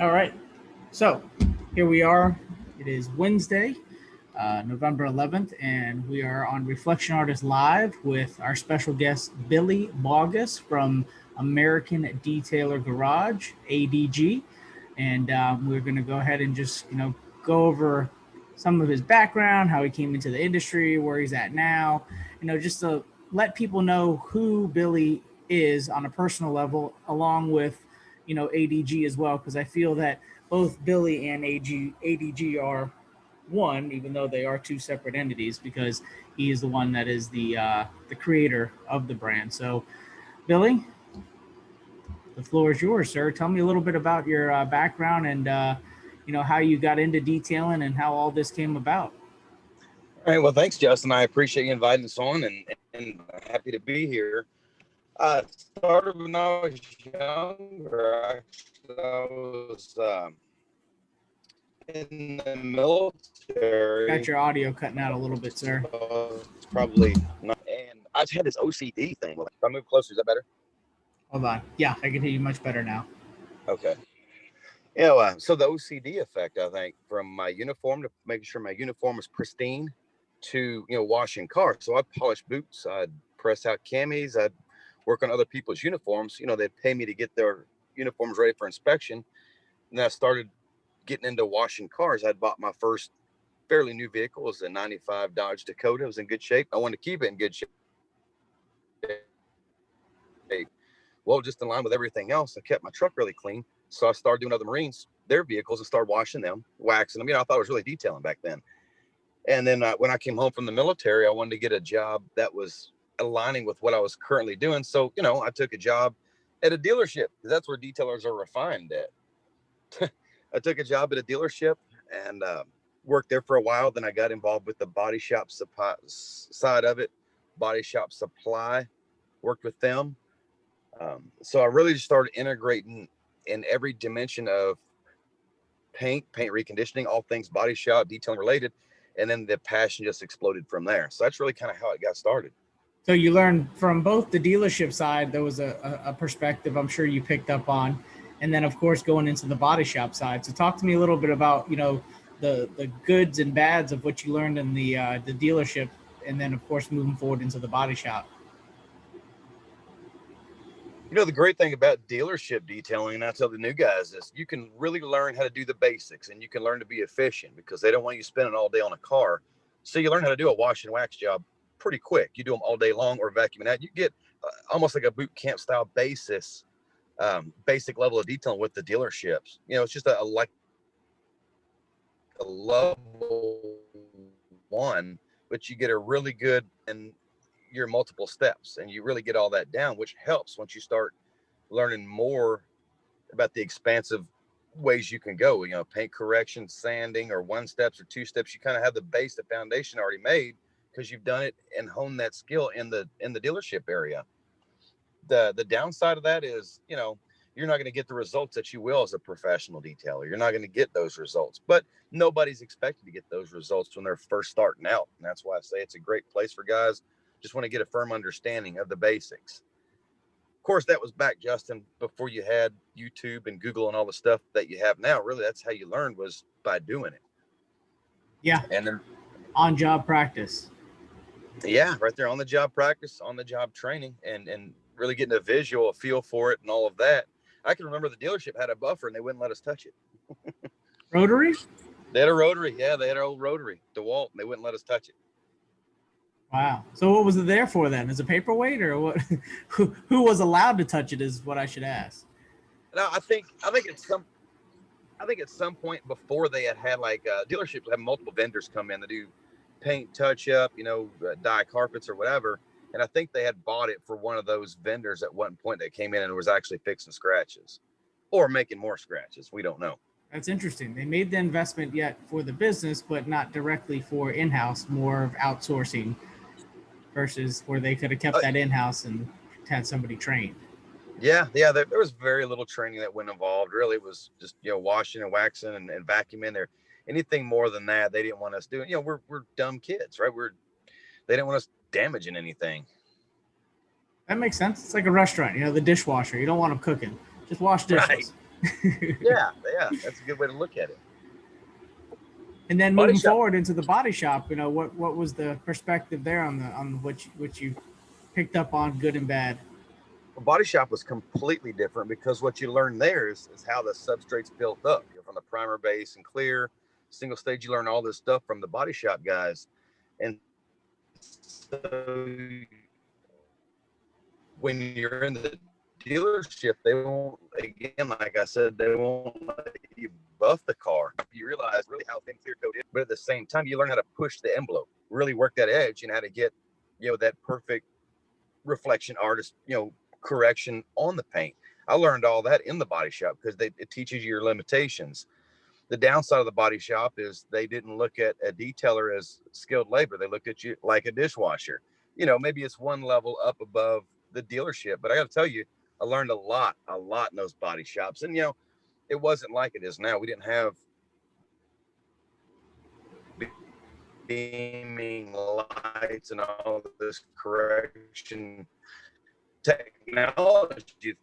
All right. So here we are. It is Wednesday, November 11th, and we are on Reflection Artist Live with our special guest, Billy Baugus from American Detailer Garage, ADG. And we're going to go ahead and just, go over some of his background, how he came into the industry, where he's at now, just to let people know who Billy is on a personal level, along with ADG as well, because I feel that both Billy and ADG are one, even though they are two separate entities, because he is the one that is the creator of the brand. So, Billy, the floor is yours, sir. Tell me a little bit about your background and how you got into detailing and how all this came about. All right. Well, thanks, Justin. I appreciate you inviting us on, and happy to be here. I started when I was younger. Actually, I was in the military. Got your audio cutting out a little bit, sir. It's probably not. And I just had this OCD thing. If I move closer, is that better? Hold on. Yeah, I can hear you much better now. Okay. So the OCD effect, I think, from my uniform to making sure my uniform was pristine to, washing cars. So I'd polish boots, I'd press out camis, I'd work on other people's uniforms. They'd pay me to get their uniforms ready for inspection. And I started getting into washing cars. I'd bought my first fairly new vehicle. It was a 95 Dodge Dakota. It was in good shape. I wanted to keep it in good shape. Well, just in line with everything else, I kept my truck really clean. So I started doing other Marines, their vehicles, and started washing them, waxing them. I thought I was really detailing back then. And then when I came home from the military, I wanted to get a job that was aligning with what I was currently doing. So, I took a job at a dealership because that's where detailers are refined at. I took a job at a dealership and worked there for a while. Then I got involved with the body shop side of it, body shop supply, worked with them. So I really just started integrating in every dimension of paint reconditioning, all things body shop, detailing related. And then the passion just exploded from there. So that's really kind of how it got started. So you learned from both the dealership side, there was a perspective I'm sure you picked up on, and then of course going into the body shop side. So talk to me a little bit about the goods and bads of what you learned in the dealership, and then of course moving forward into the body shop. The great thing about dealership detailing, and I tell the new guys, is you can really learn how to do the basics and you can learn to be efficient because they don't want you spending all day on a car. So you learn how to do a wash and wax job pretty quick. You do them all day long or vacuuming out. You get almost like a boot camp style basic level of detailing with the dealerships. It's just like a level one, but you get a really good and your multiple steps and you really get all that down, which helps once you start learning more about the expansive ways you can go, paint correction, sanding, or one steps or two steps. You kind of have the base, the foundation already made because you've done it and honed that skill in the dealership area. The downside of that is, you're not going to get the results that you will as a professional detailer. You're not going to get those results, but nobody's expected to get those results when they're first starting out. And that's why I say it's a great place for guys just want to get a firm understanding of the basics. Of course, that was back, Justin, before you had YouTube and Google and all the stuff that you have now. Really, that's how you learned, was by doing it. Yeah. And then on-job practice. Yeah, right there, on the job practice, on the job training, and really getting a feel for it and all of that. I can remember the dealership had a buffer and they wouldn't let us touch it. Rotary? They had a rotary. Yeah, they had an old rotary, DeWalt, and they wouldn't let us touch it. Wow. So what was it there for then? As a paperweight, or what? Who was allowed to touch it is what I should ask. No, I think at some point before they had like dealerships have multiple vendors come in to do paint touch up, dye carpets or whatever. And I think they had bought it for one of those vendors at one point that came in and was actually fixing scratches or making more scratches. We don't know. That's interesting. They made the investment yet for the business, but not directly for in-house, more of outsourcing versus where they could have kept that in-house and had somebody trained. Yeah. There was very little training that went involved. Really, it was just, washing and waxing and vacuuming there. Anything more than that, they didn't want us doing. We're dumb kids, right? They didn't want us damaging anything. That makes sense. It's like a restaurant, the dishwasher. You don't want them cooking. Just wash dishes. Yeah, that's a good way to look at it. And then Body moving shop. forward into the body shop, what was the perspective there on what you picked up on, good and bad? The body shop was completely different because what you learn there is how the substrate's built up. From the primer, base, and clear, single stage. You learn all this stuff from the body shop guys, and so when you're in the dealership, they won't. Again, like I said, they won't let you buff the car. You realize really how thin clear coat is, but at the same time, you learn how to push the envelope, really work that edge, and how to get that perfect reflection artist correction on the paint. I learned all that in the body shop because it teaches you your limitations. The downside of the body shop is they didn't look at a detailer as skilled labor. They looked at you like a dishwasher. Maybe it's one level up above the dealership, but I got to tell you, I learned a lot in those body shops. And it wasn't like it is now. We didn't have beaming lights and all this correction technology.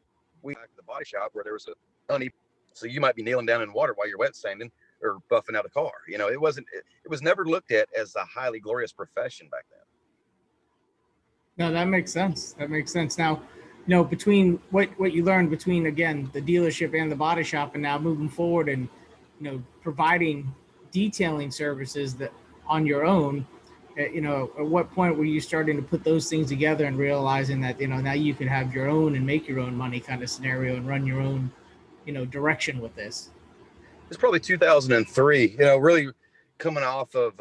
We back to the body shop where there was a uneven, so you might be kneeling down in water while you're wet sanding or buffing out a car. It was never looked at as a highly glorious profession back then. No, that makes sense. That makes sense. Now, between what you learned between, again, the dealership and the body shop, and now moving forward and providing detailing services that on your own, at what point were you starting to put those things together and realizing that now you could have your own and make your own money kind of scenario and run your own direction with this? It's probably 2003. Really coming off of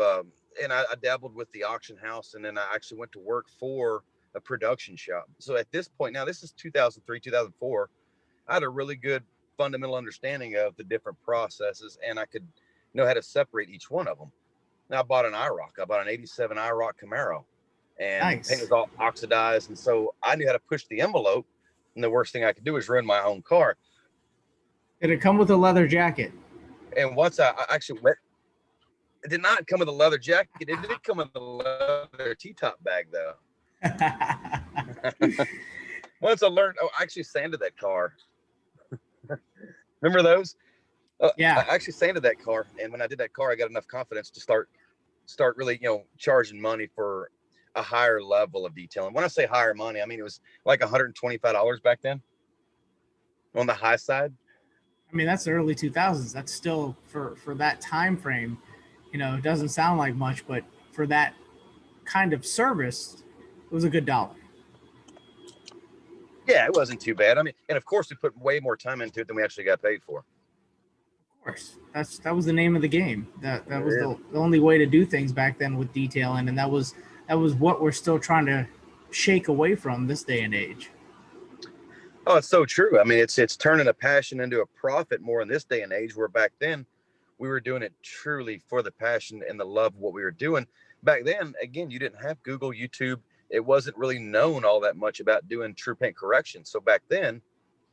and I dabbled with the auction house, and then I actually went to work for a production shop. So at this point, now this is 2003, 2004, I had a really good fundamental understanding of the different processes, and I could know how to separate each one of them. Now I bought an IROC. I bought an 87 IROC Camaro, and Nice. paint was all oxidized. And so I knew how to push the envelope. And the worst thing I could do is ruin my own car. Did it come with a leather jacket? And once I actually went, it did not come with a leather jacket. It did come with a leather T-top bag, though. Once I learned, I actually sanded that car. Remember those? Yeah. I actually sanded that car, and when I did that car, I got enough confidence to start really, charging money for a higher level of detailing. When I say higher money, I mean it was like $125 back then on the high side. I mean, that's the early 2000s. That's still for that time frame. It doesn't sound like much, but for that kind of service, it was a good dollar. Yeah, it wasn't too bad. I mean, and of course, we put way more time into it than we actually got paid for. Of course, that was the name of the game. That was the only way to do things back then with detailing, and that was what we're still trying to shake away from this day and age. Oh, it's so true. I mean, it's turning a passion into a profit more in this day and age, where back then we were doing it truly for the passion and the love of what we were doing. Back then, again, you didn't have Google, YouTube. It wasn't really known all that much about doing true paint correction. So back then,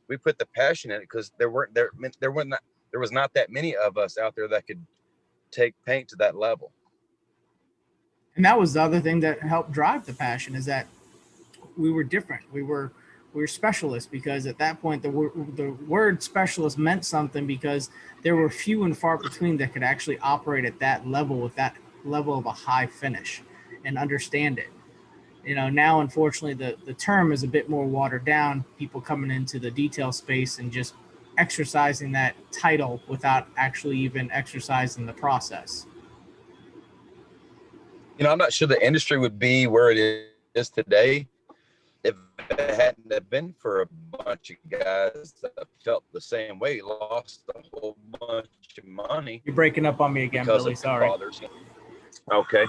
we put the passion in it because there was not that many of us out there that could take paint to that level. And that was the other thing that helped drive the passion, is that we were different. We were specialists, because at that point the word specialist meant something, because there were few and far between that could actually operate at that level, with that level of a high finish and understand it. Now, unfortunately, the term is a bit more watered down. People coming into the detail space and just exercising that title without actually even exercising the process. I'm not sure the industry would be where it is today if it hadn't have been for a bunch of guys that felt the same way, lost a whole bunch of money. You're breaking up on me again, Billy. Sorry. Okay.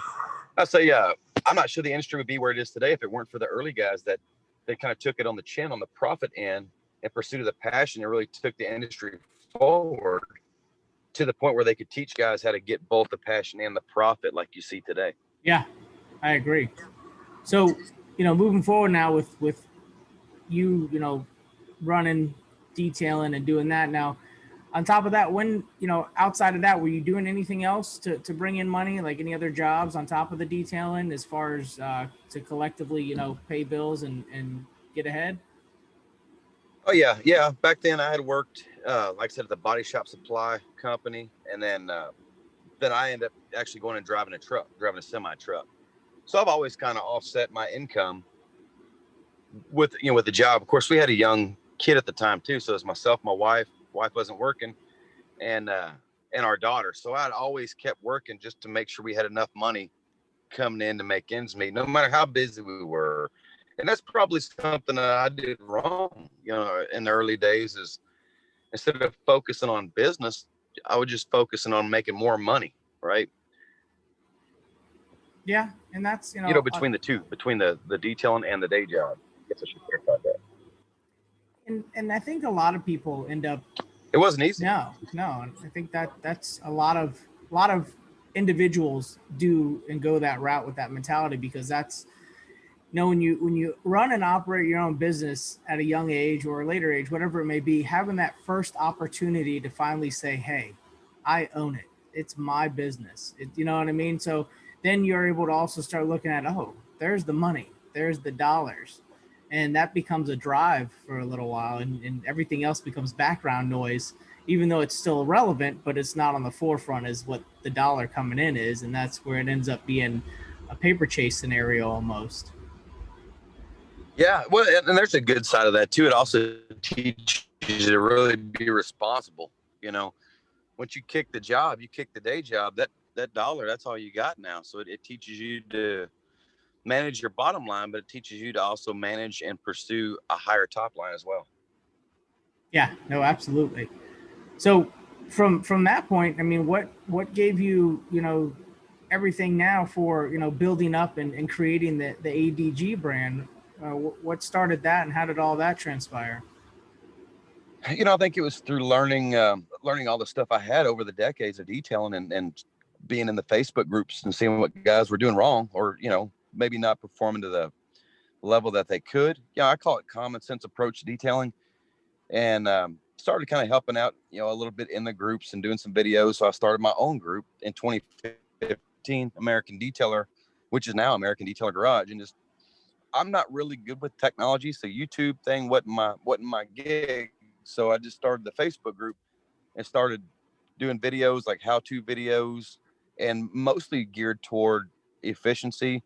I say, I'm not sure the industry would be where it is today if it weren't for the early guys that kind of took it on the chin, on the profit end, and pursuit of the passion. It really took the industry forward to the point where they could teach guys how to get both the passion and the profit, like you see today. Yeah, I agree. So, moving forward now with you, running, detailing, and doing that now, on top of that, when, outside of that, were you doing anything else to bring in money, like any other jobs on top of the detailing, as far as to collectively, pay bills and get ahead? Oh, yeah. Back then I had worked like I said, at the body shop supply company. And then I ended up actually going and driving a semi truck. So I've always kind of offset my income with, with the job. Of course, we had a young kid at the time too. So it was myself, my wife wasn't working, and our daughter. So I'd always kept working just to make sure we had enough money coming in to make ends meet, no matter how busy we were. And that's probably something that I did wrong, in the early days, is instead of focusing on business, I was just focusing on making more money, right? Yeah, and that's Between the two, between the detailing and the day job. I guess I should clarify that. and I think a lot of people end up. It wasn't easy. No. I think that's a lot of individuals do and go that route with that mentality, because that's when you run and operate your own business at a young age or a later age, whatever it may be, having that first opportunity to finally say, hey, I own it. It's my business. You know what I mean? So then you're able to also start looking at, oh, there's the money, there's the dollars. And that becomes a drive for a little while, and everything else becomes background noise, even though it's still relevant, but it's not on the forefront as what the dollar coming in is. And that's where it ends up being a paper chase scenario almost. Yeah, well, and there's a good side of that too. It also teaches you to really be responsible. Once you kick the job, you kick the day job. That dollar, that's all you got now. So it teaches you to manage your bottom line, but it teaches you to also manage and pursue a higher top line as well. Yeah, no, absolutely. So from that point, I mean, what gave you, everything now for, building up and creating the ADG brand? What started that, and how did all that transpire? I think it was through learning all the stuff I had over the decades of detailing, and being in the Facebook groups and seeing what guys were doing wrong, or, maybe not performing to the level that they could. I call it common sense approach to detailing, and started kind of helping out, a little bit in the groups and doing some videos. So I started my own group in 2015, American Detailer, which is now American Detailer Garage. And just, I'm not really good with technology, so YouTube thing wasn't my gig. So I just started the Facebook group and started doing videos, like how-to videos, and mostly geared toward efficiency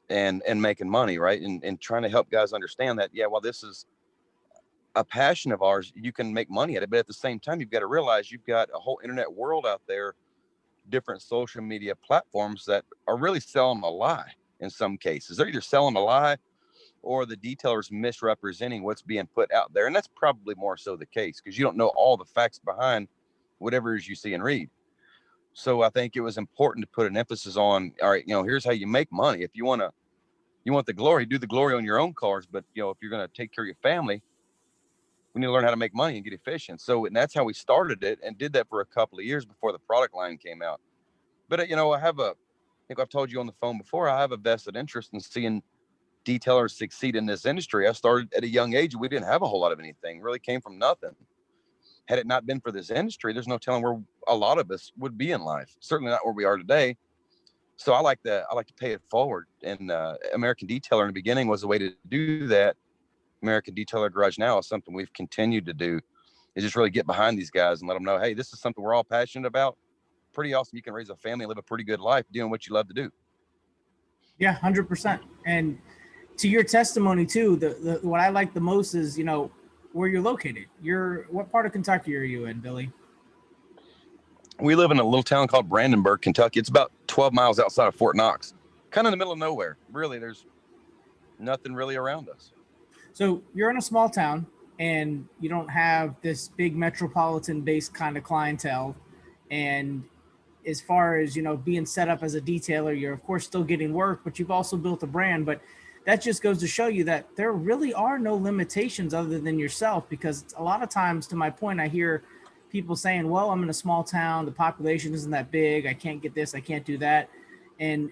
and making money, right? And trying to help guys understand that, while this is a passion of ours, you can make money at it. But at the same time, you've got to realize you've got a whole internet world out there, different social media platforms that are really selling a lie. In some cases, they're either selling a lie or the detailers misrepresenting what's being put out there. And that's probably more so the case, because you don't know all the facts behind whatever it is you see and read. So I think it was important to put an emphasis on, all right, here's how you make money. If you want the glory, do the glory on your own cars. But, if you're going to take care of your family, we need to learn how to make money and get efficient. So, and that's how we started it, and did that for a couple of years before the product line came out. But, I think I've told you on the phone before, I have a vested interest in seeing detailers succeed in this industry. I started at a young age. We didn't have a whole lot of anything, really came from nothing. Had it not been for this industry, there's no telling where a lot of us would be in life. Certainly not where we are today. So I like to pay it forward. And American Detailer in the beginning was a way to do that. American Detailer Garage now is something we've continued to do, is just really get behind these guys and let them know, hey, this is something we're all passionate about. Pretty awesome. You can raise a family and live a pretty good life doing what you love to do. Yeah, 100%. And to your testimony too, the what I like the most is, where you're located. What part of Kentucky are you in, Billy? We live in a little town called Brandenburg, Kentucky. It's about 12 miles outside of Fort Knox, kind of in the middle of nowhere. Really, there's nothing really around us. So you're in a small town, and you don't have this big metropolitan-based kind of clientele. And as far as, being set up as a detailer, you're of course still getting work, but you've also built a brand. But that just goes to show you that there really are no limitations other than yourself, because a lot of times, to my point, I hear people saying, well, I'm in a small town, the population isn't that big, I can't get this, I can't do that. And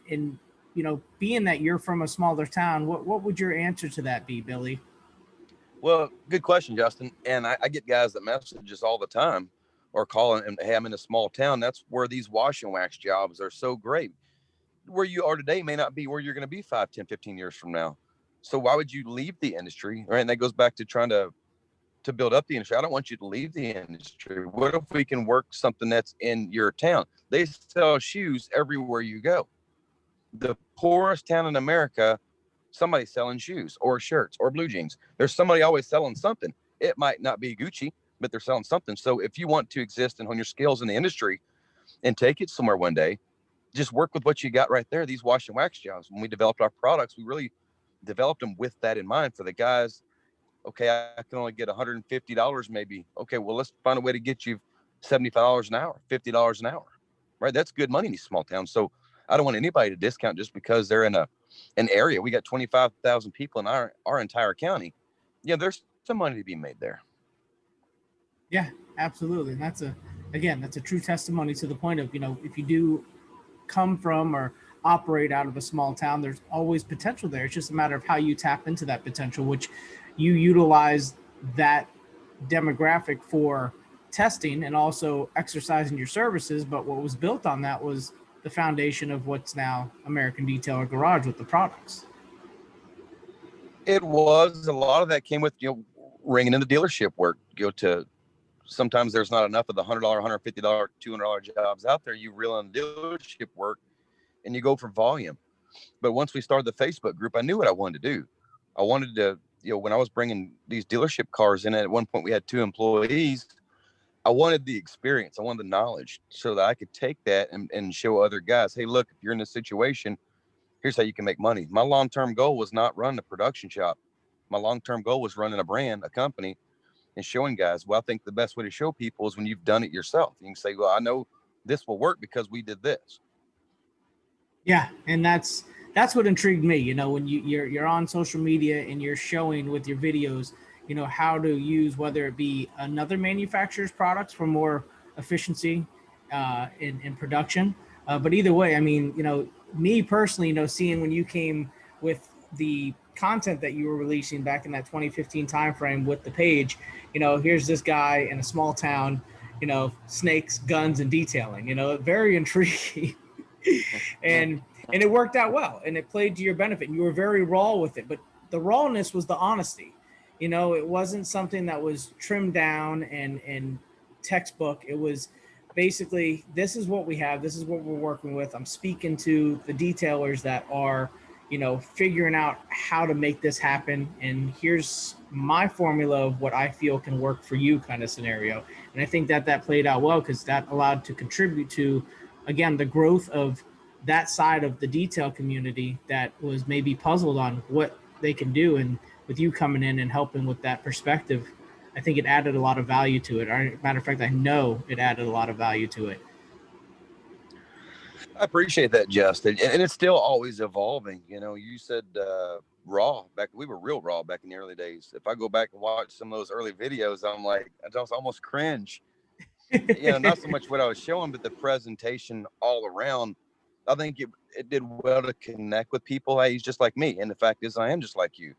being that you're from a smaller town, what would your answer to that be, Billy? Well, good question, Justin. And I get guys that message us all the time or calling and, hey, I'm in a small town. That's where these wash and wax jobs are so great. Where you are today may not be where you're going to be 5, 10, 15 years from now. So why would you leave the industry? Right. And that goes back to trying to to build up the industry. I don't want you to leave the industry. What if we can work something that's in your town? They sell shoes everywhere you go. The poorest town in America, somebody's selling shoes or shirts or blue jeans. There's somebody always selling something. It might not be Gucci, but they're selling something. So if you want to exist and hone your skills in the industry and take it somewhere one day, just work with what you got right there. These wash and wax jobs, when we developed our products, we really developed them with that in mind for the guys. Okay, I can only get $150 maybe. Okay, well, let's find a way to get you $75 an hour, $50 an hour, right? That's good money in these small towns. So I don't want anybody to discount just because they're in an area. We got 25,000 people in our entire county. Yeah, there's some money to be made there. Yeah, absolutely. And that's a true testimony to the point of, if you do come from or operate out of a small town, there's always potential there. It's just a matter of how you tap into that potential, which you utilize that demographic for testing and also exercising your services. But what was built on that was the foundation of what's now American Detailer Garage with the products. It was a lot of that came with, ringing in the dealership work. Go to sometimes there's not enough of the $100, $150, $200 jobs out there. You reel in dealership work and you go for volume. But once we started the Facebook group, I knew what I wanted to do. I wanted to, when I was bringing these dealership cars in, at one point we had 2 employees. I wanted the experience. I wanted the knowledge so that I could take that and show other guys, hey, look, if you're in this situation, here's how you can make money. My long-term goal was not running a production shop. My long-term goal was running a brand, a company, and showing guys. Well, I think the best way to show people is when you've done it yourself. You can say, well, I know this will work because we did this. Yeah, and that's what intrigued me. When you're on social media and you're showing with your videos, how to use whether it be another manufacturer's products for more efficiency in production. But either way, I mean, me personally, seeing when you came with the content that you were releasing back in that 2015 timeframe with the page, here's this guy in a small town, snakes, guns, and detailing. Very intriguing. and it worked out well, and it played to your benefit, and you were very raw with it. But the rawness was the honesty. It wasn't something that was trimmed down and textbook. It was basically, this is what we have, this is what we're working with. I'm speaking to the detailers that are figuring out how to make this happen, and here's my formula of what I feel can work for you, kind of scenario. And I think that played out well, because that allowed to contribute to, again, the growth of that side of the detail community that was maybe puzzled on what they can do. And with you coming in and helping with that perspective, I think it added a lot of value to it. Matter of fact, I know it added a lot of value to it. I appreciate that, Justin. And it's still always evolving. You said raw back. We were real raw back in the early days. If I go back and watch some of those early videos, I'm like, I just almost cringe. Not so much what I was showing, but the presentation all around. I think it did well to connect with people. Hey, he's just like me. And the fact is, I am just like you.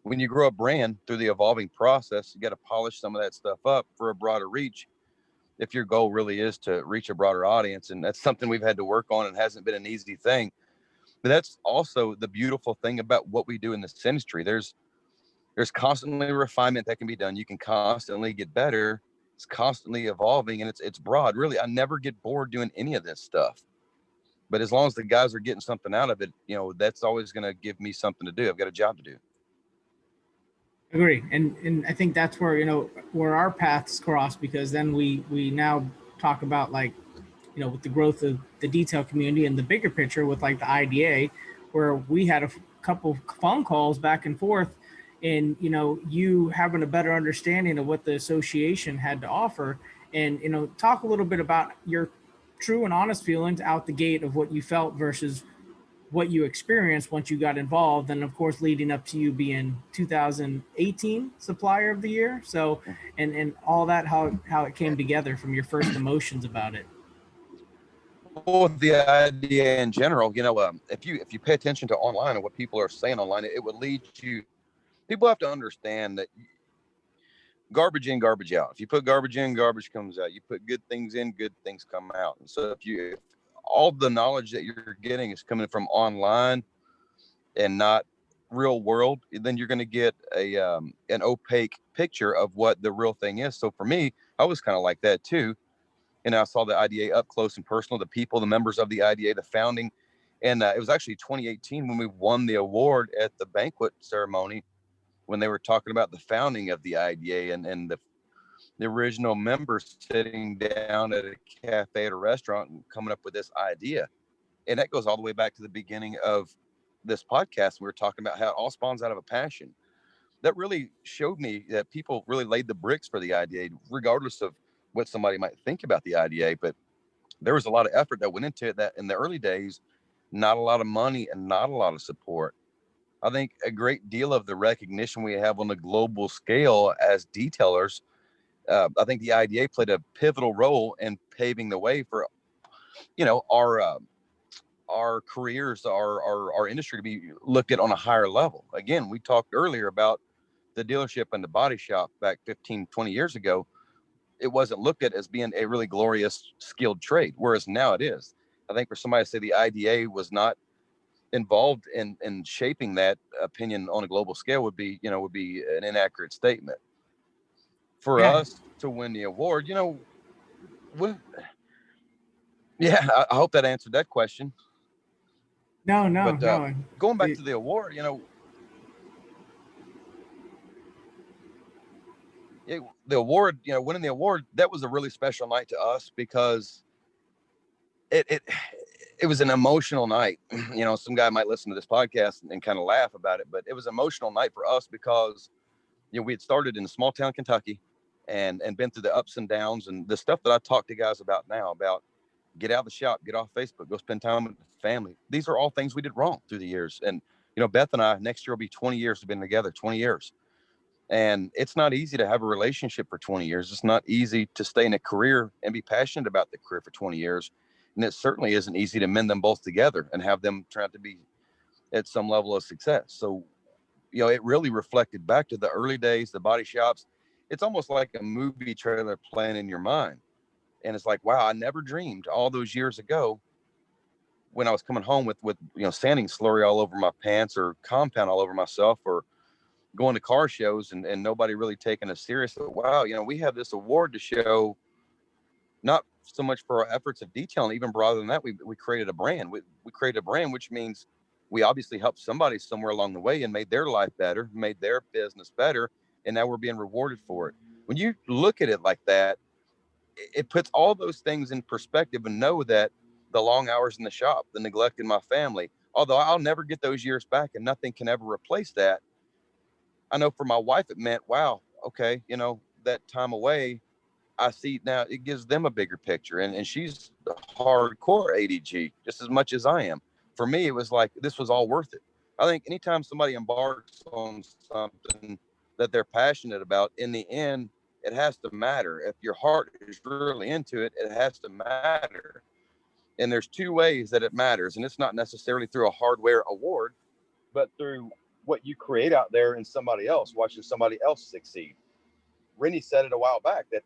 When you grow a brand through the evolving process, you got to polish some of that stuff up for a broader reach. If your goal really is to reach a broader audience, and that's something we've had to work on, and hasn't been an easy thing. But that's also the beautiful thing about what we do in this industry. There's constantly refinement that can be done. You can constantly get better. It's constantly evolving, and it's broad. Really, I never get bored doing any of this stuff. But as long as the guys are getting something out of it, that's always going to give me something to do. I've got a job to do. Agree. And I think that's where our paths cross, because then we now talk about, like, with the growth of the detail community and the bigger picture with, like, the IDA, where we had a couple phone calls back and forth, and you having a better understanding of what the association had to offer, and talk a little bit about your true and honest feelings out the gate of what you felt versus what you experienced once you got involved, and of course leading up to you being 2018 supplier of the year. So and all that, how it came together from your first emotions about it. Well, the idea in general, if you pay attention to online and what people are saying online, it would lead you. People have to understand that garbage in, garbage out. If you put garbage in, garbage comes out. You put good things in, good things come out. And so if all the knowledge that you're getting is coming from online and not real world, then you're going to get an opaque picture of what the real thing is. So for me, I was kind of like that too. And I saw the IDA up close and personal, the people, the members of the IDA, the founding. And it was actually 2018 when we won the award at the banquet ceremony, when they were talking about the founding of the IDA and the original members sitting down at a cafe at a restaurant and coming up with this idea. And that goes all the way back to the beginning of this podcast. We were talking about how it all spawns out of a passion. That really showed me that people really laid the bricks for the IDA, regardless of what somebody might think about the IDA. But there was a lot of effort that went into it, that in the early days, not a lot of money and not a lot of support. I think a great deal of the recognition we have on a global scale as detailers, I think the IDA played a pivotal role in paving the way for, our careers, our industry to be looked at on a higher level. Again, we talked earlier about the dealership and the body shop back 15, 20 years ago. It wasn't looked at as being a really glorious skilled trade, whereas now it is. I think for somebody to say the IDA was not involved in shaping that opinion on a global scale would be an inaccurate statement. For Yeah. us to win the award, yeah, I hope that answered that question. No. But going back to the award, the award, winning the award, that was a really special night to us because it was an emotional night. Some guy might listen to this podcast and kind of laugh about it, but it was an emotional night for us because we had started in small town Kentucky and been through the ups and downs and the stuff that I talk to guys about now, about get out of the shop, get off Facebook, go spend time with the family. These are all things we did wrong through the years. And Beth and I, next year will be 20 years we've been together, 20 years. And it's not easy to have a relationship for 20 years. It's not easy to stay in a career and be passionate about the career for 20 years. And it certainly isn't easy to mend them both together and have them turn out to be at some level of success. So, it really reflected back to the early days, the body shops. It's almost like a movie trailer playing in your mind. And it's like, wow, I never dreamed all those years ago when I was coming home with sanding slurry all over my pants or compound all over myself, or going to car shows and nobody really taking us serious. But wow, we have this award to show, not so much for our efforts of detailing, even broader than that, we created a brand. We created a brand, which means we obviously helped somebody somewhere along the way and made their life better, made their business better, and now we're being rewarded for it. When you look at it like that, it puts all those things in perspective, and know that the long hours in the shop, the neglect in my family, although I'll never get those years back and nothing can ever replace that. I know for my wife, it meant, wow, okay, that time away, I see now it gives them a bigger picture. And she's hardcore ADG just as much as I am. For me, it was like, this was all worth it. I think anytime somebody embarks on something that they're passionate about, in the end, it has to matter. If your heart is really into it, it has to matter. And there's two ways that it matters. And it's not necessarily through a hardware award, but through what you create out there in somebody else, watching somebody else succeed. Rennie said it a while back that,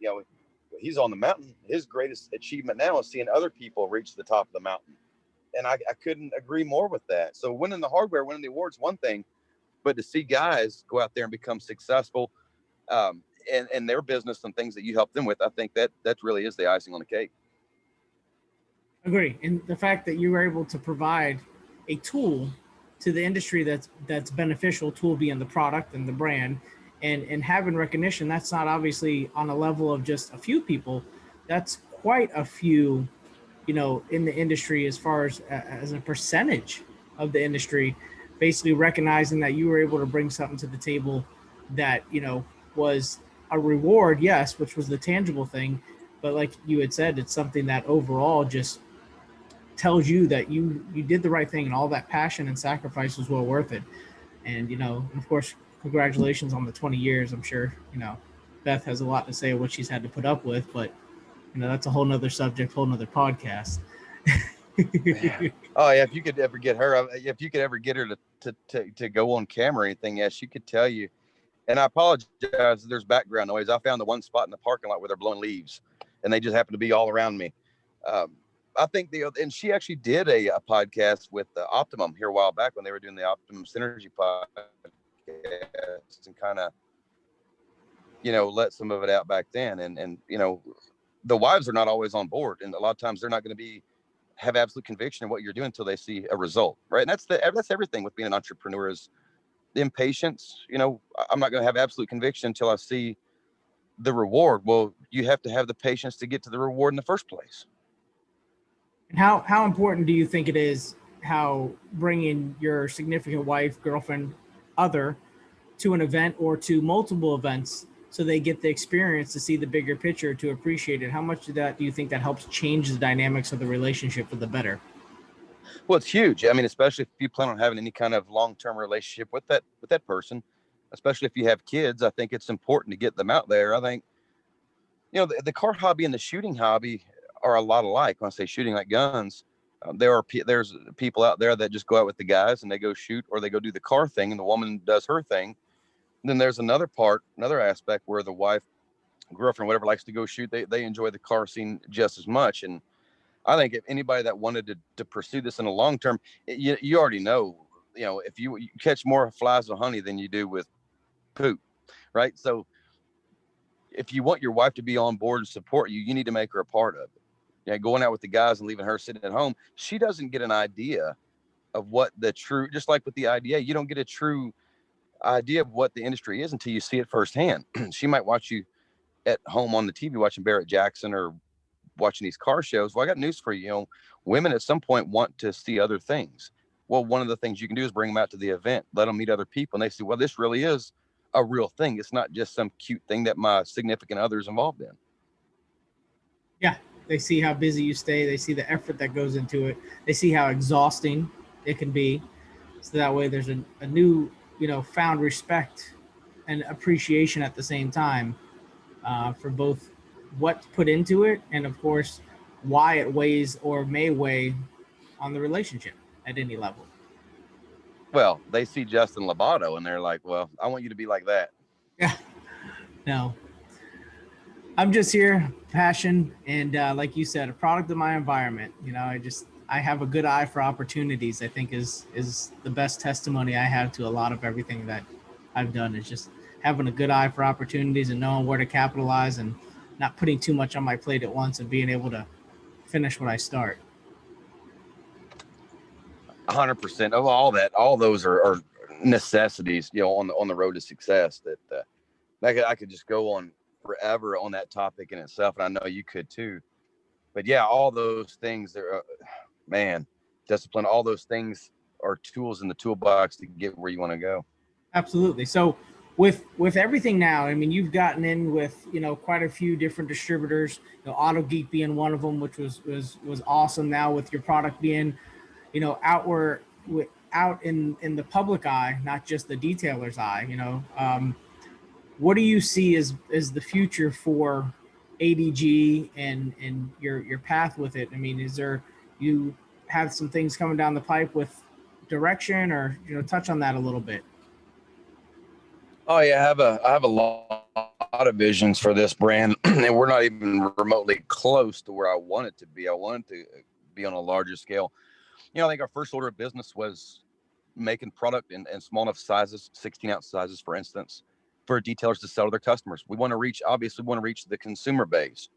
he's on the mountain. His greatest achievement now is seeing other people reach the top of the mountain. And I couldn't agree more with that. So winning the hardware, winning the awards, one thing, but to see guys go out there and become successful in their business and things that you help them with, I think that really is the icing on the cake. Agree. And the fact that you were able to provide a tool to the industry that's beneficial, tool being the product and the brand, and having recognition, that's not obviously on a level of just a few people. That's quite a few, in the industry, as far as a percentage of the industry, basically recognizing that you were able to bring something to the table that, was a reward, yes, which was the tangible thing. But like you had said, it's something that overall just tells you that you did the right thing, and all that passion and sacrifice was well worth it. And of course, congratulations on the 20 years. I'm sure Beth has a lot to say of what she's had to put up with, but that's a whole nother subject, whole nother podcast. Oh yeah, if you could ever get her to go on camera or anything, yeah, she could tell you. And I apologize, there's background noise. I found the one spot in the parking lot where they're blowing leaves, and they just happen to be all around me. I think and she actually did a podcast with Optimum here a while back when they were doing the Optimum Synergy podcast, and kind of, let some of it out back then. And the wives are not always on board, and a lot of times they're not going to have absolute conviction in what you're doing until they see a result, right? And that's everything with being an entrepreneur, is the impatience. I'm not going to have absolute conviction until I see the reward. Well, you have to have the patience to get to the reward in the first place. And how important do you think it is how bringing your significant wife, girlfriend, other to an event or to multiple events so they get the experience to see the bigger picture, to appreciate it? How much of that do you think that helps change the dynamics of the relationship for the better? Well, it's huge. I mean, especially if you plan on having any kind of long-term relationship with that person, especially if you have kids. I think it's important to get them out there. I think, the car hobby and the shooting hobby are a lot alike. When I say shooting, like guns, there's people out there that just go out with the guys and they go shoot, or they go do the car thing and the woman does her thing. And then there's another aspect where the wife, girlfriend, whatever, likes to go shoot. They enjoy the car scene just as much. And I think if anybody that wanted to pursue this in a long term, you already know, if you catch more flies with honey than you do with poop, right? So if you want your wife to be on board and support you, you need to make her a part of it. Going out with the guys and leaving her sitting at home, she doesn't get an idea of what just like with the IDA, you don't get a true idea of what the industry is until you see it firsthand. She might watch you at home on the TV watching Barrett Jackson or watching these car shows. Well, I got news for you. Women at some point want to see other things. Well, one of the things you can do is bring them out to the event, let them meet other people, and they say, well, this really is a real thing. It's not just some cute thing that my significant other is involved in. Yeah, they see how busy you stay. They see the effort that goes into it. They see how exhausting it can be. So that way there's a new, found respect and appreciation at the same time for both what's put into it and, of course, why it weighs or may weigh on the relationship at any level. Well, they see Justin Lobato and they're like, well, I want you to be like that. Yeah, no. I'm just here, passion, and like you said, a product of my environment. I have a good eye for opportunities. I think is the best testimony I have to a lot of everything that I've done, is just having a good eye for opportunities and knowing where to capitalize and not putting too much on my plate at once and being able to finish what I start. 100% of all those are necessities, on the road to success, that I could just go on forever on that topic in itself. And I know you could too, but yeah, all those things are, man, discipline, all those things are tools in the toolbox to get where you want to go. Absolutely. So with everything now, I mean, you've gotten in with, quite a few different distributors, Auto Geek being one of them, which was awesome. Now with your product being, out in the public eye, not just the detailer's eye, what do you see as the future for ADG and your path with it? I mean, you have some things coming down the pipe with direction, or, touch on that a little bit? Oh yeah, I have a lot of visions for this brand, and we're not even remotely close to where I want it to be. I want it to be on a larger scale. I think our first order of business was making product in small enough sizes, 16-ounce sizes, for instance, for detailers to sell to their customers. We want to reach the consumer base.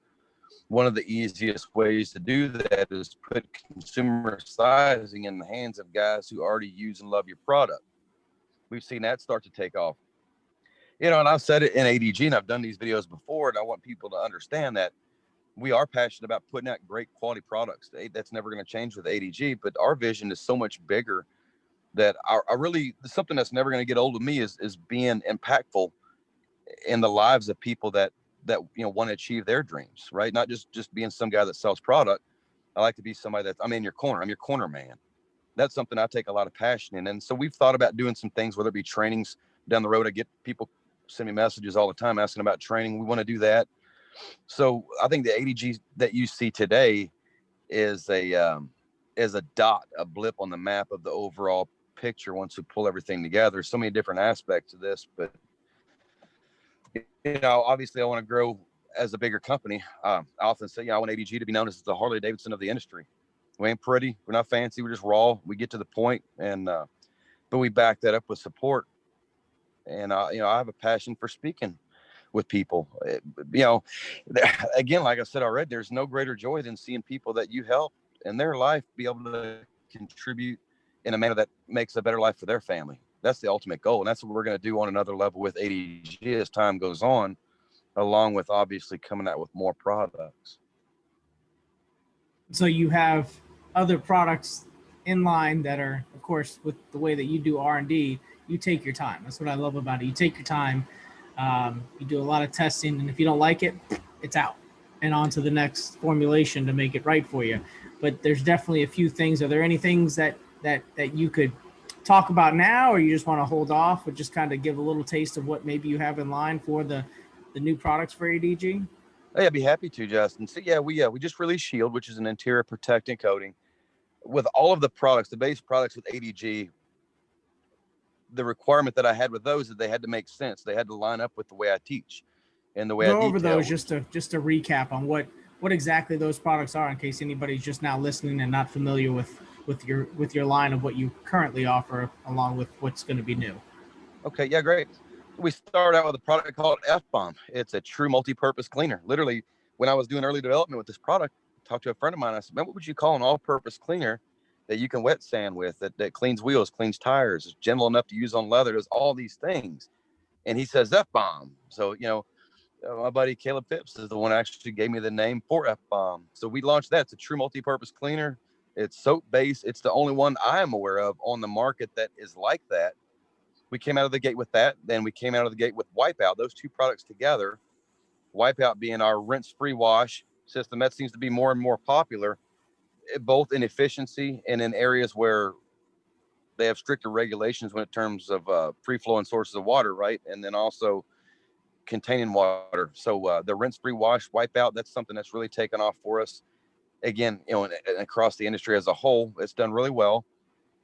One of the easiest ways to do that is put consumer sizing in the hands of guys who already use and love your product. We've seen that start to take off. And I've said it in ADG, and I've done these videos before, and I want people to understand that we are passionate about putting out great quality products. That's never going to change with ADG, but our vision is so much bigger that I really, something that's never going to get old with me is being impactful in the lives of people that want to achieve their dreams, right? Not just being some guy that sells product. I like to be somebody I'm in your corner. I'm your corner man. That's something I take a lot of passion in. And so we've thought about doing some things, whether it be trainings down the road. I get people send me messages all the time asking about training. We want to do that. So I think the ADG that you see today is a dot, a blip on the map of the overall picture once we pull everything together. So many different aspects of this, but obviously I want to grow as a bigger company, I often say, I want ADG to be known as the Harley Davidson of the industry. We ain't pretty, we're not fancy, we're just raw. We get to the point, and but we back that up with support. And I have a passion for speaking with people. You know, again, like I said already, there's no greater joy than seeing people that you help in their life be able to contribute in a manner that makes a better life for their family. That's the ultimate goal, and that's what we're going to do on another level with ADG as time goes on, along with obviously coming out with more products. So you have other products in line that are, of course, with the way that you do R&D, you take your time. That's what I love about it. You take your time. You do a lot of testing, and if you don't like it, it's out and on to the next formulation to make it right for you. But there's definitely a few things. Are there any things that you could talk about now, or you just want to hold off or just kind of give a little taste of what maybe you have in line for the new products for ADG? Hey, I'd be happy to, Justin. So we just released Shield, which is an interior protectant coating. With all of the products, the base products with ADG, the requirement that I had with those is they had to make sense. They had to line up with the way I teach and the way I Go over detail. those just to recap on what exactly those products are, in case anybody's just now listening and not familiar with your line of what you currently offer, along with what's going to be new. Okay, yeah, great. We started out with a product called F-Bomb. It's a true multi-purpose cleaner. Literally, when I was doing early development with this product, I talked to a friend of mine. I said, man, what would you call an all-purpose cleaner that you can wet sand with, that cleans wheels, cleans tires, is gentle enough to use on leather, does all these things? And he says F-Bomb. So, my buddy Caleb Phipps is the one who actually gave me the name for F-Bomb. So we launched that. It's a true multi-purpose cleaner. It's soap-based. It's the only one I am aware of on the market that is like that. We came out of the gate with that. Then we came out of the gate with Wipeout. Those two products together, Wipeout being our rinse-free wash system, that seems to be more and more popular, both in efficiency and in areas where they have stricter regulations when it terms of free-flowing sources of water, right? And then also containing water. So the rinse-free wash Wipeout, that's something that's really taken off for us. Again, and across the industry as a whole, it's done really well.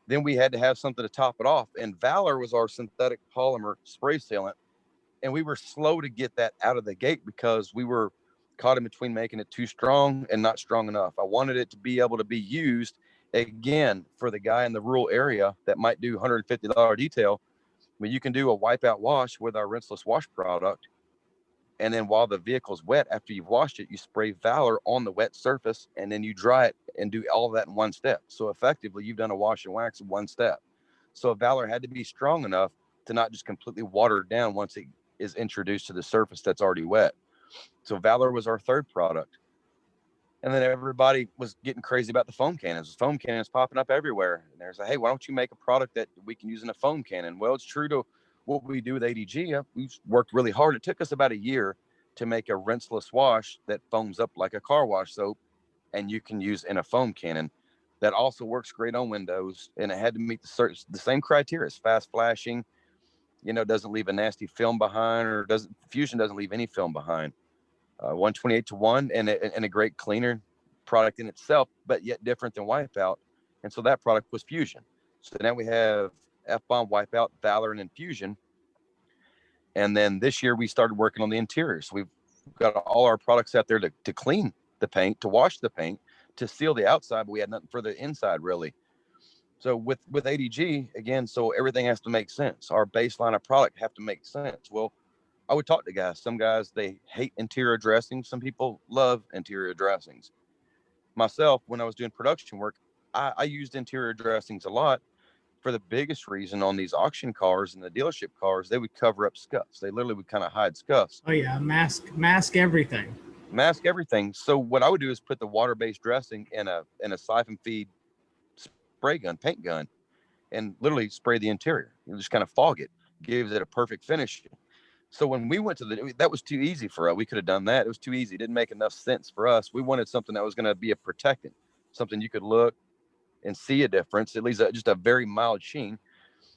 Then we had to have something to top it off. And Valor was our synthetic polymer spray sealant. And we were slow to get that out of the gate because we were caught in between making it too strong and not strong enough. I wanted it to be able to be used, again, for the guy in the rural area that might do $150 detail. I mean, you can do a Wipeout wash with our rinseless wash product. And then while the vehicle's wet, after you've washed it, you spray Valor on the wet surface, and then you dry it and do all of that in one step. So effectively, you've done a wash and wax in one step. So Valor had to be strong enough to not just completely water it down once it is introduced to the surface that's already wet. So Valor was our third product. And then everybody was getting crazy about the foam cannons. The foam cannons popping up everywhere. And there's like, hey, why don't you make a product that we can use in a foam cannon? Well, it's true to what we do with ADG. We've worked really hard. It took us about a year to make a rinseless wash that foams up like a car wash soap and you can use in a foam cannon. That also works great on windows, and it had to meet the same criteria. It's fast flashing, doesn't leave a nasty film behind, or Fusion doesn't leave any film behind. 128-1 and a great cleaner product in itself, but yet different than Wipeout. And so that product was Fusion. So now we have F-Bomb, Wipeout, Valor, and Infusion. And then this year we started working on the interiors. We've got all our products out there to clean the paint, to wash the paint, to seal the outside, but we had nothing for the inside really. So with ADG, again, so everything has to make sense. Our baseline of product have to make sense. Well, I would talk to guys. Some guys, they hate interior dressings. Some people love interior dressings. Myself, when I was doing production work, I used interior dressings a lot for the biggest reason. On these auction cars and the dealership cars, they would cover up scuffs. They literally would kind of hide scuffs. Oh yeah, mask everything. Mask everything. So what I would do is put the water-based dressing in a siphon feed spray gun, paint gun, and literally spray the interior. Just kind of fog it, gives it a perfect finish. So when we went to that was too easy for us. We could have done that. It was too easy. It didn't make enough sense for us. We wanted something that was going to be a protectant, something you could look and see a difference. It leaves just a very mild sheen.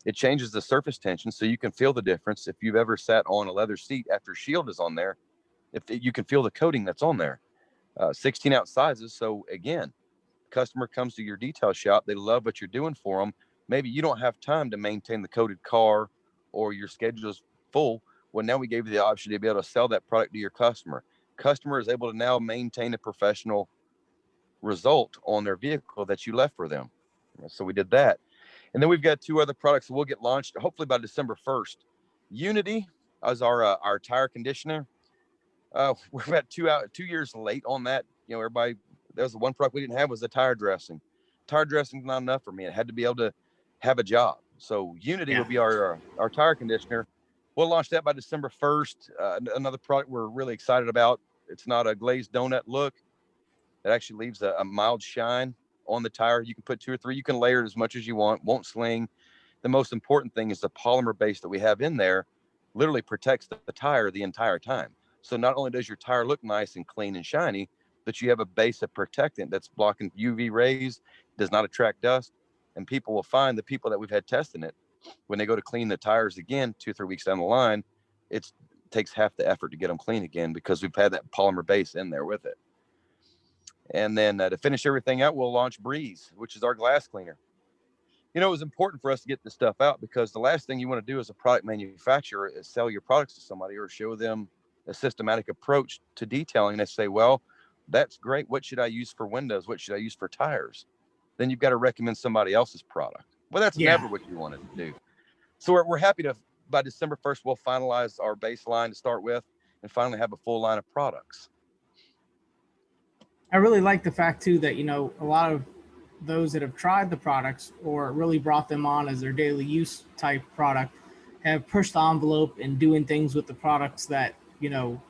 It changes the surface tension, so you can feel the difference. If you've ever sat on a leather seat after Shield is on there, you can feel the coating that's on there. 16-ounce sizes. So again, customer comes to your detail shop. They love what you're doing for them. Maybe you don't have time to maintain the coated car, or your schedule's full. Well, now we gave you the option to be able to sell that product to your customer. customer is able to now maintain a professional result on their vehicle that you left for them. So we did that. And then we've got 2 other products that will get launched hopefully by December 1st. Unity is our tire conditioner. We're about 2 years late on that. You know, everybody, that was the one product we didn't have was the tire dressing. Tire dressing is not enough for me. It had to be able to have a job. So Unity will be our tire conditioner. We'll launch that by December 1st. Another product we're really excited about. It's not a glazed donut look. It actually leaves a mild shine on the tire. You can put 2 or 3. You can layer it as much as you want. Won't sling. The most important thing is the polymer base that we have in there literally protects the tire the entire time. So not only does your tire look nice and clean and shiny, but you have a base of protectant that's blocking UV rays, does not attract dust. And people will find, the people that we've had testing it, when they go to clean the tires again 2 or 3 weeks down the line, it takes half the effort to get them clean again because we've had that polymer base in there with it. And then to finish everything out, we'll launch Breeze, which is our glass cleaner. You know, it was important for us to get this stuff out because the last thing you want to do as a product manufacturer is sell your products to somebody or show them a systematic approach to detailing. They say, well, that's great. What should I use for windows? What should I use for tires? Then you've got to recommend somebody else's product. Well, that's never what you want to do. So we're happy to, by December 1st, we'll finalize our baseline to start with and finally have a full line of products. I really like the fact too that, you know, a lot of those that have tried the products or really brought them on as their daily use type product have pushed the envelope and doing things with the products that, you know,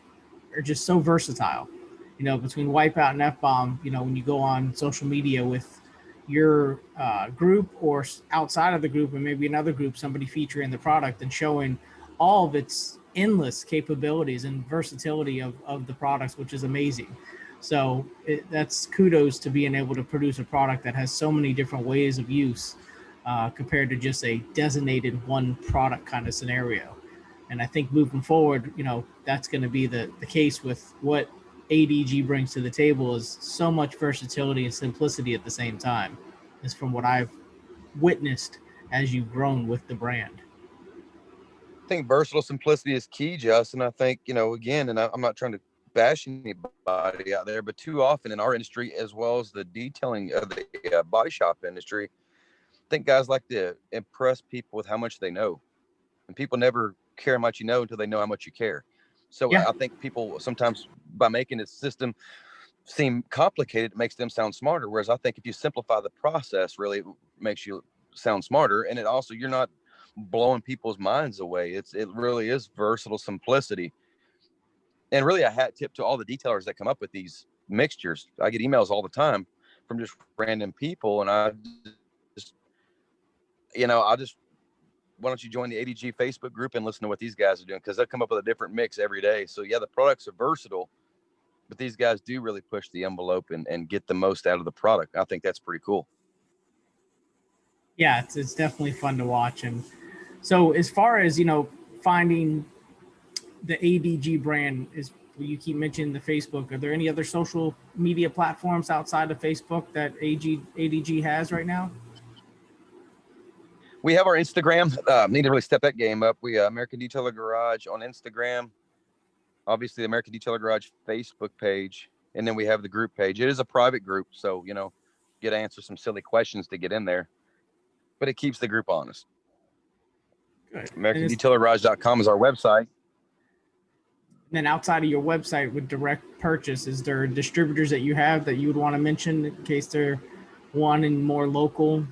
are just so versatile. You know, between Wipeout and F-Bomb, you know, when you go on social media with your group or outside of the group and maybe another group, somebody featuring the product and showing all of its endless capabilities and versatility of the products, which is amazing. So that's kudos to being able to produce a product that has so many different ways of use compared to just a designated one product kind of scenario. And I think moving forward, you know, that's going to be the case with what ADG brings to the table is so much versatility and simplicity at the same time, is from what I've witnessed as you've grown with the brand. I think versatile simplicity is key, Justin. I think, you know, again, and I'm not trying to bash anybody out there, but too often in our industry, as well as the detailing of the body shop industry, I think guys like to impress people with how much they know. And people never care how much you know until they know how much you care. So Yeah. I think people sometimes, by making a system seem complicated, it makes them sound smarter. Whereas I think if you simplify the process, really, it makes you sound smarter. And it also, you're not blowing people's minds away. It really is versatile simplicity. And really a hat tip to all the detailers that come up with these mixtures. I get emails all the time from just random people, and just, I just, why don't you join the ADG Facebook group and listen to what these guys are doing? Because they'll come up with a different mix every day. So yeah, the products are versatile, but these guys do really push the envelope and get the most out of the product. I think that's pretty cool. Yeah, it's definitely fun to watch. And so as far as, you know, finding the ADG brand is, you keep mentioning the Facebook. Are there any other social media platforms outside of Facebook that ADG has right now? We have our Instagram. Need to really step that game up. We American Detailer Garage on Instagram. Obviously, the American Detailer Garage Facebook page, and then we have the group page. It is a private group, so get to answer some silly questions to get in there, but it keeps the group honest. Good. AmericanDetailerGarage.com is our website. Then outside of your website with direct purchase, is there distributors that you have that you would want to mention in case they're wanting more local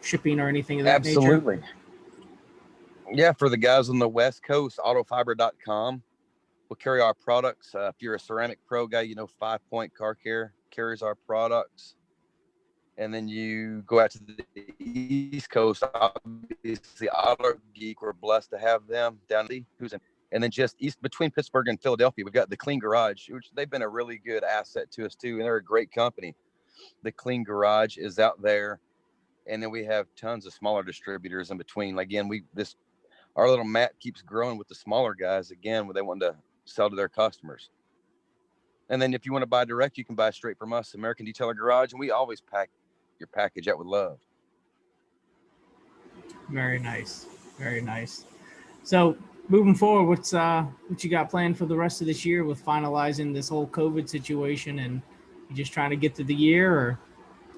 shipping or anything of that Absolutely. nature? Yeah, for the guys on the West Coast, autofiber.com will carry our products. If you're a ceramic pro guy, 5 Point Car Care carries our products. And then you go out to the East Coast, obviously Auto Geek, we're blessed to have them down the and then just east between Pittsburgh and Philadelphia, we've got the Clean Garage, which they've been a really good asset to us too, and they're a great company. The Clean Garage is out there, and then we have tons of smaller distributors in between. Again, our little mat keeps growing with the smaller guys again when they want to sell to their customers. And then if you want to buy direct, you can buy straight from us, American Detailer Garage, and we always pack your package out with love. Very nice. Very nice. So moving forward, what you got planned for the rest of this year with finalizing this whole COVID situation, and you just trying to get through the year, or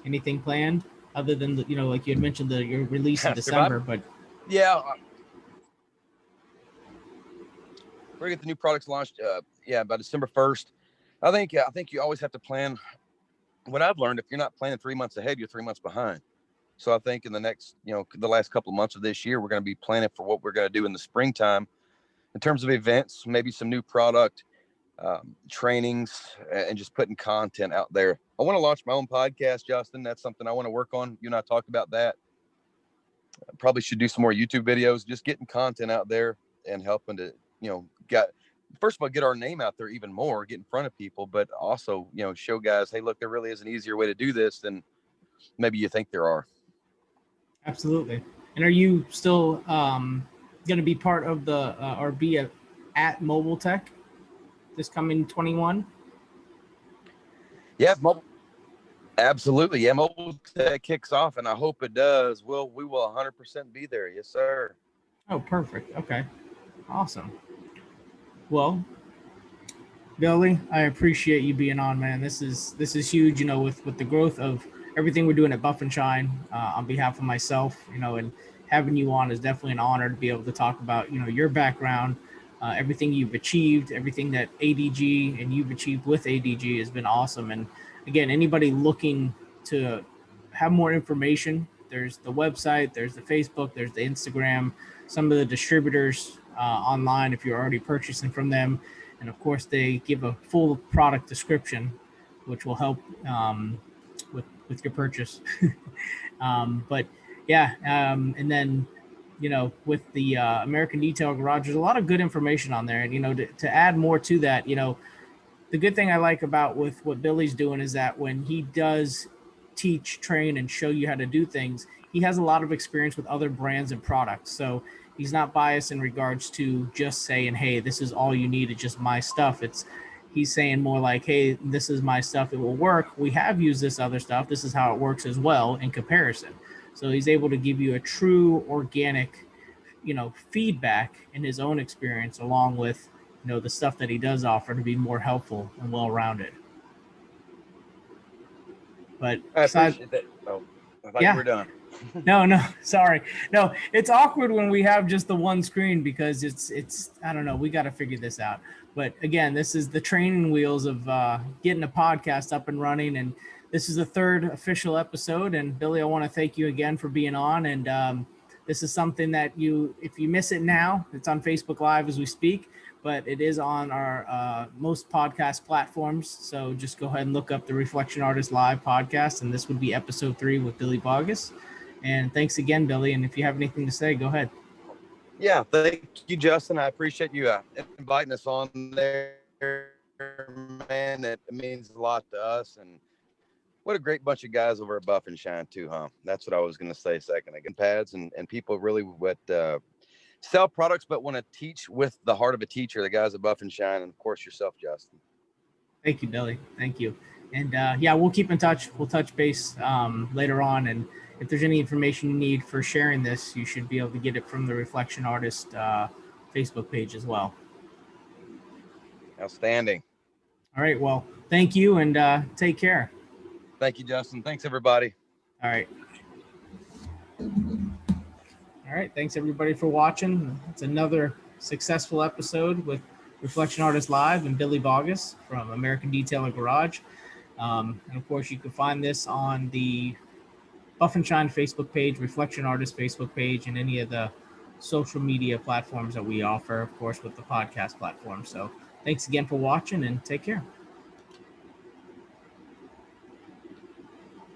anything planned other than like you had mentioned your release in December, Survivor. but Yeah, we're gonna get the new products launched. By December 1st. I think you always have to plan. What I've learned, if you're not planning 3 months ahead, you're 3 months behind. So I think in the next, the last couple of months of this year, we're going to be planning for what we're going to do in the springtime in terms of events, maybe some new product trainings, and just putting content out there. I want to launch my own podcast, Justin. That's something I want to work on. You and I talked about that. I probably should do some more YouTube videos, just getting content out there and helping to, first of all, get our name out there even more, get in front of people, but also, show guys, hey, look, there really is an easier way to do this than maybe you think there are. Absolutely. And are you still going to be part of the or be at Mobile Tech this coming 21? Yeah, absolutely. Yeah, Mobile Tech kicks off, and I hope it does. We will 100% be there. Yes, sir. Oh, perfect. Okay. Awesome. Well, Billy, I appreciate you being on, man. This is huge, with the growth of everything we're doing at Buff and Shine. On behalf of myself, and having you on is definitely an honor to be able to talk about, your background, everything you've achieved, everything that ADG and you've achieved with ADG has been awesome. And again, anybody looking to have more information, there's the website, there's the Facebook, there's the Instagram, some of the distributors online if you're already purchasing from them. And of course, they give a full product description, which will help with your purchase. But yeah, and then with the American Detail Garage, there's a lot of good information on there. And to add more to that, the good thing I like about with what Billy's doing is that when he does teach, train, and show you how to do things, he has a lot of experience with other brands and products. So he's not biased in regards to just saying, hey, this is all you need, it's just my stuff. He's saying more like, hey, this is my stuff, it will work. We have used this other stuff. This is how it works as well in comparison. So he's able to give you a true organic, feedback in his own experience, along with, the stuff that he does offer to be more helpful and well-rounded. But I appreciate that. Oh, I thought you were done. No, sorry. No, it's awkward when we have just the one screen because it's I don't know. We got to figure this out. But again, this is the training wheels of getting a podcast up and running. And this is the third official episode. And Billy, I want to thank you again for being on. And this is something that if you miss it now, it's on Facebook Live as we speak, but it is on our most podcast platforms. So just go ahead and look up the Reflection Artist Live podcast. And this would be episode 3 with Billy Baugus. And thanks again, Billy. And if you have anything to say, go ahead. Yeah, thank you, Justin. I appreciate you inviting us on there, man. It means a lot to us. And what a great bunch of guys over at Buff and Shine, too, huh? That's what I was going to say a second ago. Pads and people really would sell products, but want to teach with the heart of a teacher, the guys at Buff and Shine, and, of course, yourself, Justin. Thank you, Billy. Thank you. And, we'll keep in touch. We'll touch base later on. And if there's any information you need for sharing this, you should be able to get it from the Reflection Artist Facebook page as well. Outstanding. All right. Well, thank you, and take care. Thank you, Justin. Thanks, everybody. All right. All right. Thanks, everybody, for watching. It's another successful episode with Reflection Artist Live and Billy Baugus from American Detailer Garage. And, of course, you can find this on the Buff and Shine Facebook page, Reflection Artist Facebook page, and any of the social media platforms that we offer, of course, with the podcast platform. So thanks again for watching, and take care.